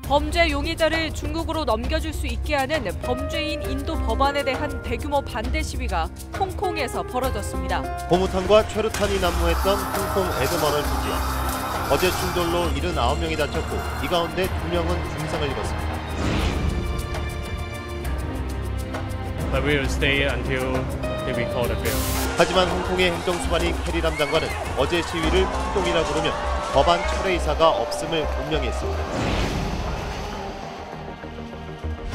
범죄 용의자를 중국으로 넘겨줄 수 있게 하는 범죄인 인도 법안에 대한 대규모 반대 시위가 홍콩에서 벌어졌습니다. 고무탄과 최루탄이 난무했던 홍콩 에드먼을 지지해 어제 충돌로 79명이 다쳤고 이 가운데 2명은 중상을 입었습니다. But we will stay until they recall the bill. 하지만 홍콩의 행정수반이 캐리람 장관은 어제 시위를 폭동이라 부르며 법안 철회 의사가 없음을 분명히 했습니다.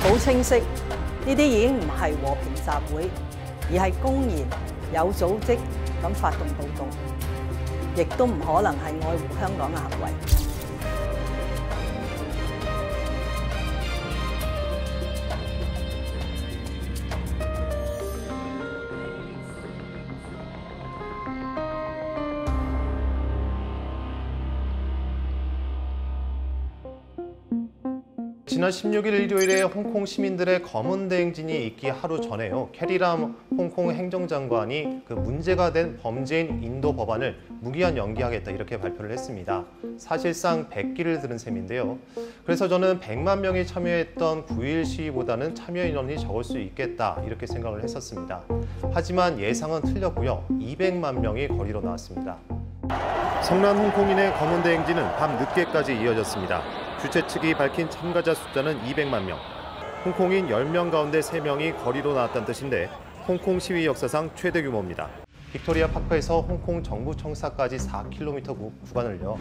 好清晰，呢啲已經唔係和平集會，而係公然有組織咁發動暴動，亦都唔可能係愛護香港嘅行為。 지난 16일 일요일에 홍콩 시민들의 검은 대행진이 있기 하루 전에요. 캐리람 홍콩 행정장관이 그 문제가 된 범죄인 인도 법안을 무기한 연기하겠다 이렇게 발표를 했습니다. 사실상 백기를 들은 셈인데요. 그래서 저는 100만 명이 참여했던 9.1 시위보다는 참여 인원이 적을 수 있겠다 이렇게 생각을 했었습니다. 하지만 예상은 틀렸고요. 200만 명이 거리로 나왔습니다. 성난 홍콩인의 검은 대행진은 밤 늦게까지 이어졌습니다. 주최 측이 밝힌 참가자 숫자는 200만 명. 홍콩인 10명 가운데 3명이 거리로 나왔다는 뜻인데 홍콩 시위 역사상 최대 규모입니다. 빅토리아 파크에서 홍콩 정부 청사까지 4km 구간을요.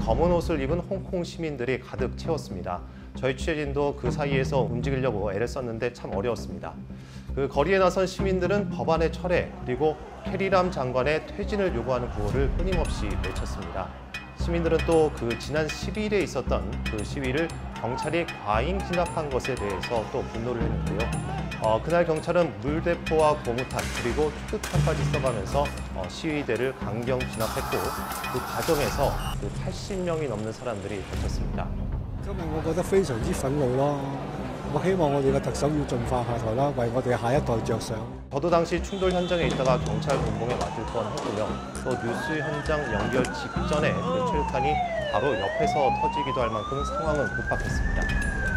검은 옷을 입은 홍콩 시민들이 가득 채웠습니다. 저희 취재진도 그 사이에서 움직이려고 애를 썼는데 참 어려웠습니다. 그 거리에 나선 시민들은 법안의 철회 그리고 캐리람 장관의 퇴진을 요구하는 구호를 끊임없이 외쳤습니다. 시민들은 또 그 지난 12일에 있었던 그 시위를 경찰이 과잉 진압한 것에 대해서 또 분노를 했는데요. 그날 경찰은 물대포와 고무탄 그리고 추격탄까지 써가면서 시위대를 강경 진압했고 그 과정에서 그 80명이 넘는 사람들이 다쳤습니다. 今日我覺得非常之憤怒咯。我希望我哋嘅特首要盡快下台啦，為我哋下一代着想。 저도 당시 충돌 현장에 있다가 경찰 공공에 맡을 뻔했고요. 또 뉴스 현장 연결 직전에 그 최루탄이 바로 옆에서 터지기도 할 만큼 상황은 급박했습니다.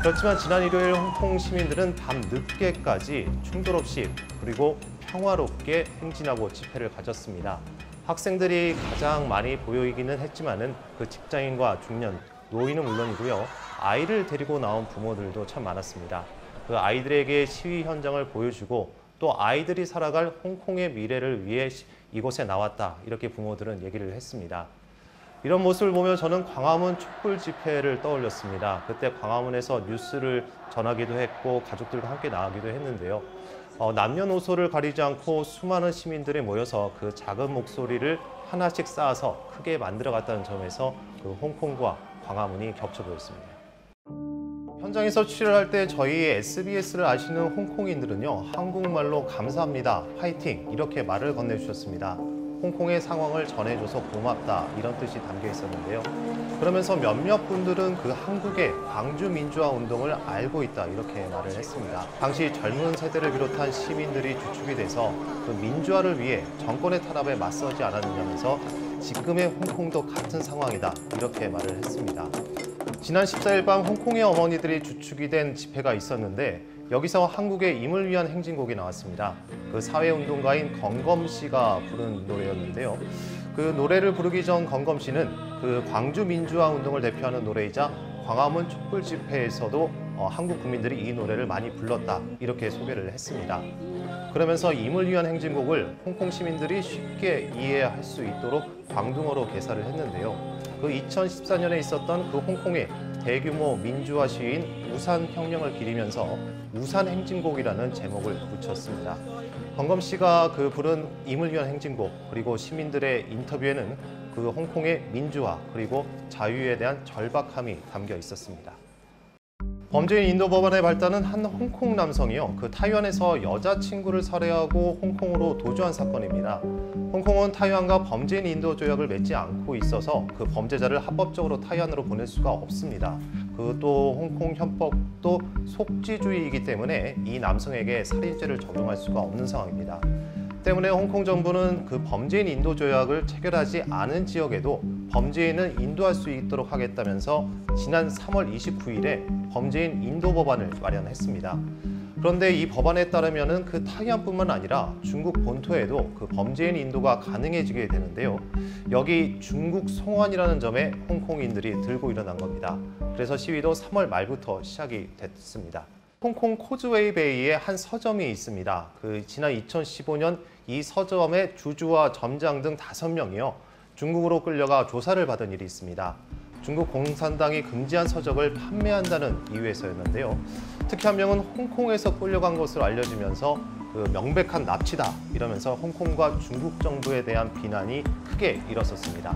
그렇지만 지난 일요일 홍콩 시민들은 밤 늦게까지 충돌 없이 그리고 평화롭게 행진하고 집회를 가졌습니다. 학생들이 가장 많이 보이기는 했지만은 그 직장인과 중년, 노인은 물론이고요. 아이를 데리고 나온 부모들도 참 많았습니다. 그 아이들에게 시위 현장을 보여주고 또 아이들이 살아갈 홍콩의 미래를 위해 이곳에 나왔다 이렇게 부모들은 얘기를 했습니다. 이런 모습을 보며 저는 광화문 촛불 집회를 떠올렸습니다. 그때 광화문에서 뉴스를 전하기도 했고 가족들과 함께 나가기도 했는데요. 남녀노소를 가리지 않고 수많은 시민들이 모여서 그 작은 목소리를 하나씩 쌓아서 크게 만들어갔다는 점에서 그 홍콩과 광화문이 겹쳐 보였습니다. 현장에서 취재를 할 때 저희 SBS를 아시는 홍콩인들은요. 한국말로 감사합니다, 파이팅 이렇게 말을 건네주셨습니다. 홍콩의 상황을 전해줘서 고맙다 이런 뜻이 담겨 있었는데요. 그러면서 몇몇 분들은 그 한국의 광주 민주화 운동을 알고 있다 이렇게 말을 했습니다. 당시 젊은 세대를 비롯한 시민들이 주축이 돼서 그 민주화를 위해 정권의 탄압에 맞서지 않았느냐면서 지금의 홍콩도 같은 상황이다 이렇게 말을 했습니다. 지난 14일 밤 홍콩의 어머니들이 주축이 된 집회가 있었는데 여기서 한국의 임을 위한 행진곡이 나왔습니다. 그 사회운동가인 건검 씨가 부른 노래였는데요. 그 노래를 부르기 전 건검 씨는 그 광주 민주화 운동을 대표하는 노래이자 광화문 촛불 집회에서도 한국 국민들이 이 노래를 많이 불렀다 이렇게 소개를 했습니다. 그러면서 임을 위한 행진곡을 홍콩 시민들이 쉽게 이해할 수 있도록 광둥어로 개사를 했는데요. 그 2014년에 있었던 그 홍콩의 대규모 민주화 시위인 우산혁명을 기리면서 우산행진곡이라는 제목을 붙였습니다. 건검 씨가 그 부른 임을 위한 행진곡 그리고 시민들의 인터뷰에는 그 홍콩의 민주화 그리고 자유에 대한 절박함이 담겨 있었습니다. 범죄인 인도 법안의 발단은 한 홍콩 남성이요. 그 타이완에서 여자친구를 살해하고 홍콩으로 도주한 사건입니다. 홍콩은 타이완과 범죄인 인도 조약을 맺지 않고 있어서 그 범죄자를 합법적으로 타이완으로 보낼 수가 없습니다. 또 홍콩 헌법도 속지주의이기 때문에 이 남성에게 살인죄를 적용할 수가 없는 상황입니다. 때문에 홍콩 정부는 그 범죄인 인도 조약을 체결하지 않은 지역에도 범죄인을 인도할 수 있도록 하겠다면서 지난 3월 29일에 범죄인 인도 법안을 마련했습니다. 그런데 이 법안에 따르면은 그 타이완뿐만 아니라 중국 본토에도 그 범죄인 인도가 가능해지게 되는데요. 여기 중국 송환이라는 점에 홍콩인들이 들고 일어난 겁니다. 그래서 시위도 3월 말부터 시작이 됐습니다. 홍콩 코즈웨이 베이에 한 서점이 있습니다. 지난 2015년 이 서점의 주주와 점장 등 5명이요. 중국으로 끌려가 조사를 받은 일이 있습니다. 중국 공산당이 금지한 서적을 판매한다는 이유에서였는데요. 특히 한 명은 홍콩에서 끌려간 것으로 알려지면서 명백한 납치다 이러면서 홍콩과 중국 정부에 대한 비난이 크게 일었었습니다.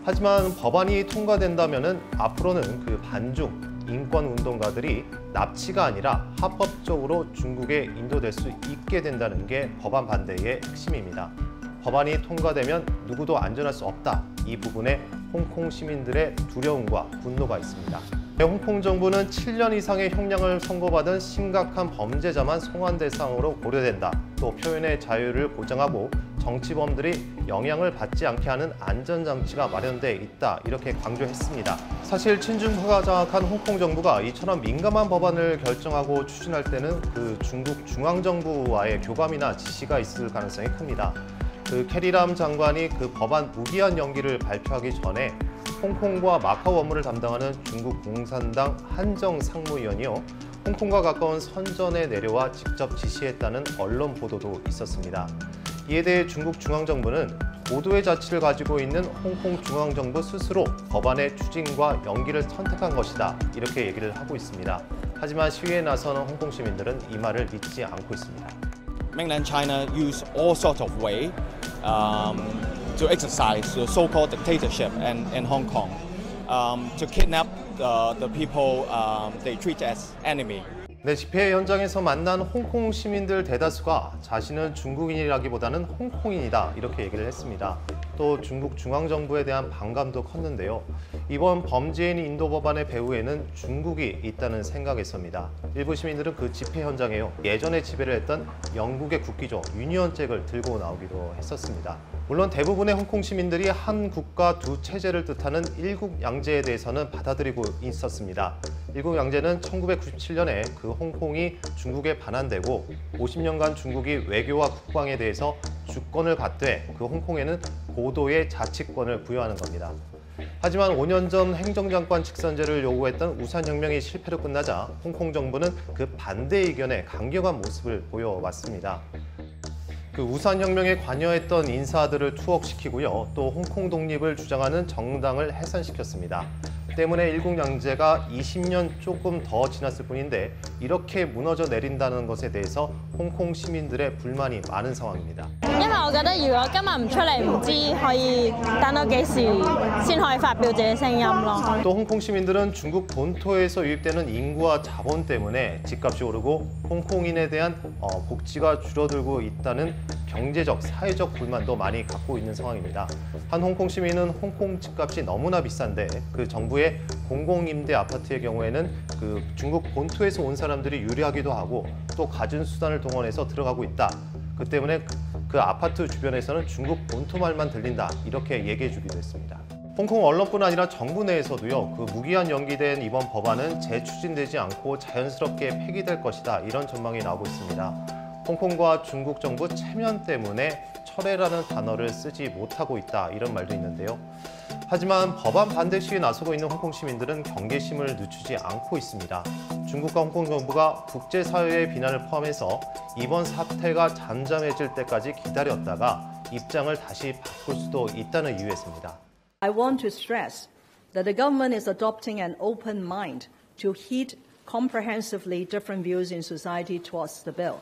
하지만 법안이 통과된다면은 앞으로는 그 반중 인권 운동가들이 납치가 아니라 합법적으로 중국에 인도될 수 있게 된다는 게 법안 반대의 핵심입니다. 법안이 통과되면 누구도 안전할 수 없다. 이 부분에 홍콩 시민들의 두려움과 분노가 있습니다. 홍콩 정부는 7년 이상의 형량을 선고받은 심각한 범죄자만 송환 대상으로 고려된다. 또 표현의 자유를 보장하고 정치범들이 영향을 받지 않게 하는 안전장치가 마련돼 있다. 이렇게 강조했습니다. 사실 친중파가 장악한 홍콩 정부가 이처럼 민감한 법안을 결정하고 추진할 때는 그 중국 중앙정부와의 교감이나 지시가 있을 가능성이 큽니다. 캐리람 장관이 그 법안 무기한 연기를 발표하기 전에 홍콩과 마카오 업무를 담당하는 중국 공산당 한정 상무위원이요. 홍콩과 가까운 선전에 내려와 직접 지시했다는 언론 보도도 있었습니다. 이에 대해 중국 중앙정부는 고도의 자치를 가지고 있는 홍콩 중앙정부 스스로 법안의 추진과 연기를 선택한 것이다. 이렇게 얘기를 하고 있습니다. 하지만 시위에 나서는 홍콩 시민들은 이 말을 믿지 않고 있습니다. Mainland China use all sorts of way to exercise the so-called dictatorship in Hong Kong, to kidnap the people they treat as enemy. 네, 집회 현장에서 만난 홍콩 시민들 대다수가 자신은 중국인이라기보다는 홍콩인이다 이렇게 얘기를 했습니다. 또 중국 중앙정부에 대한 반감도 컸는데요. 이번 범죄인 인도 법안의 배후에는 중국이 있다는 생각이었습니다. 일부 시민들은 그 집회 현장에요. 예전에 지배를 했던 영국의 국기죠. 유니언 잭을 들고 나오기도 했었습니다. 물론 대부분의 홍콩 시민들이 한 국가 두 체제를 뜻하는 일국양제에 대해서는 받아들이고 있었습니다. 일국양제는 1997년에 그 홍콩이 중국에 반환되고 50년간 중국이 외교와 국방에 대해서 주권을 갖되 그 홍콩에는 고도의 자치권을 부여하는 겁니다. 하지만 5년 전 행정장관 직선제를 요구했던 우산혁명이 실패로 끝나자 홍콩 정부는 그 반대 의견에 강경한 모습을 보여왔습니다. 그 우산혁명에 관여했던 인사들을 투옥시키고요. 또 홍콩 독립을 주장하는 정당을 해산시켰습니다. 때문에 일국양제가 20년 조금 더 지났을 뿐인데 이렇게 무너져 내린다는 것에 대해서 홍콩 시민들의 불만이 많은 상황입니다. 因為我覺得如果今日唔出嚟，唔知可以等到幾時先可以發表自己聲音咯。 또 홍콩 시민들은 중국 본토에서 유입되는 인구와 자본 때문에 집값이 오르고 홍콩인에 대한 복지가 줄어들고 있다는 경제적, 사회적 불만도 많이 갖고 있는 상황입니다. 한 홍콩 시민은 홍콩 집값이 너무나 비싼데 그 정부의 공공임대 아파트의 경우에는 그 중국 본토에서 온 사람들이 유리하기도 하고 또 갖은 수단을 동원해서 들어가고 있다. 그 때문에 그 아파트 주변에서는 중국 본토 말만 들린다. 이렇게 얘기해 주기도 했습니다. 홍콩 언론뿐 아니라 정부 내에서도요. 그 무기한 연기된 이번 법안은 재추진되지 않고 자연스럽게 폐기될 것이다. 이런 전망이 나오고 있습니다. 홍콩과 중국 정부 체면 때문에 철회라는 단어를 쓰지 못하고 있다. 이런 말도 있는데요. 하지만 법안 반대 시위에 나서고 있는 홍콩 시민들은 경계심을 늦추지 않고 있습니다. 중국과 홍콩 정부가 국제사회의 비난을 포함해서 이번 사태가 잠잠해질 때까지 기다렸다가 입장을 다시 바꿀 수도 있다는 이유였습니다. I want to stress that the government is adopting an open mind to heed comprehensively different views in society towards the bill.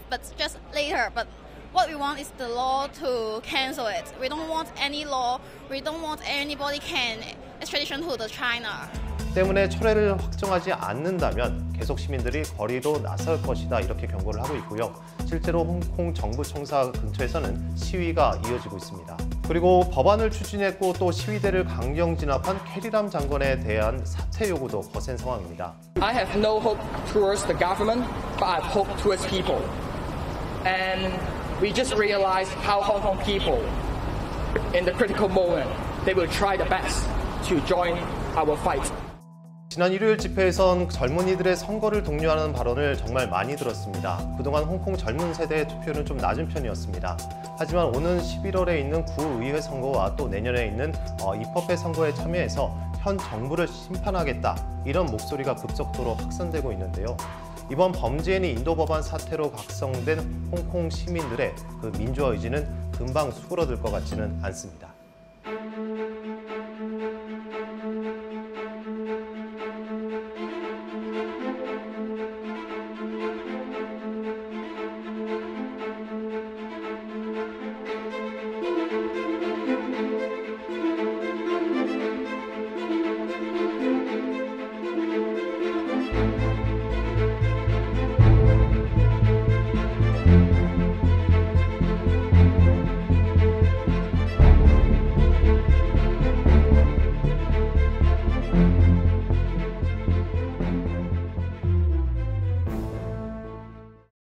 But just later, but what we want is the law to cancel it. We don't want any law. We don't want anybody can extradition to the China. 때문에 철회를 확정하지 않는다면 계속 시민들이 거리로 나설 것이다 이렇게 경고를 하고 있고요. 실제로 홍콩 정부 청사 근처에서는 시위가 이어지고 있습니다. 그리고 법안을 추진했고 또 시위대를 강경 진압한 캐리람 장관에 대한 사퇴 요구도 거센 상황입니다. I have no hope towards the government, but I have hope towards people. And we just realized how Hong Kong people, in the critical moment, they will try the best to join our fight. 지난 일요일 집회에선 젊은이들의 선거를 독려하는 발언을 정말 많이 들었습니다. 그동안 홍콩 젊은 세대의 투표율은 좀 낮은 편이었습니다. 하지만 오는 11월에 있는 구의회 선거와 또 내년에 있는 입법회 선거에 참여해서 현 정부를 심판하겠다, 이런 목소리가 급속도로 확산되고 있는데요. 이번 범죄인이 인도 법안 사태로 각성된 홍콩 시민들의 그 민주화 의지는 금방 수그러들 것 같지는 않습니다.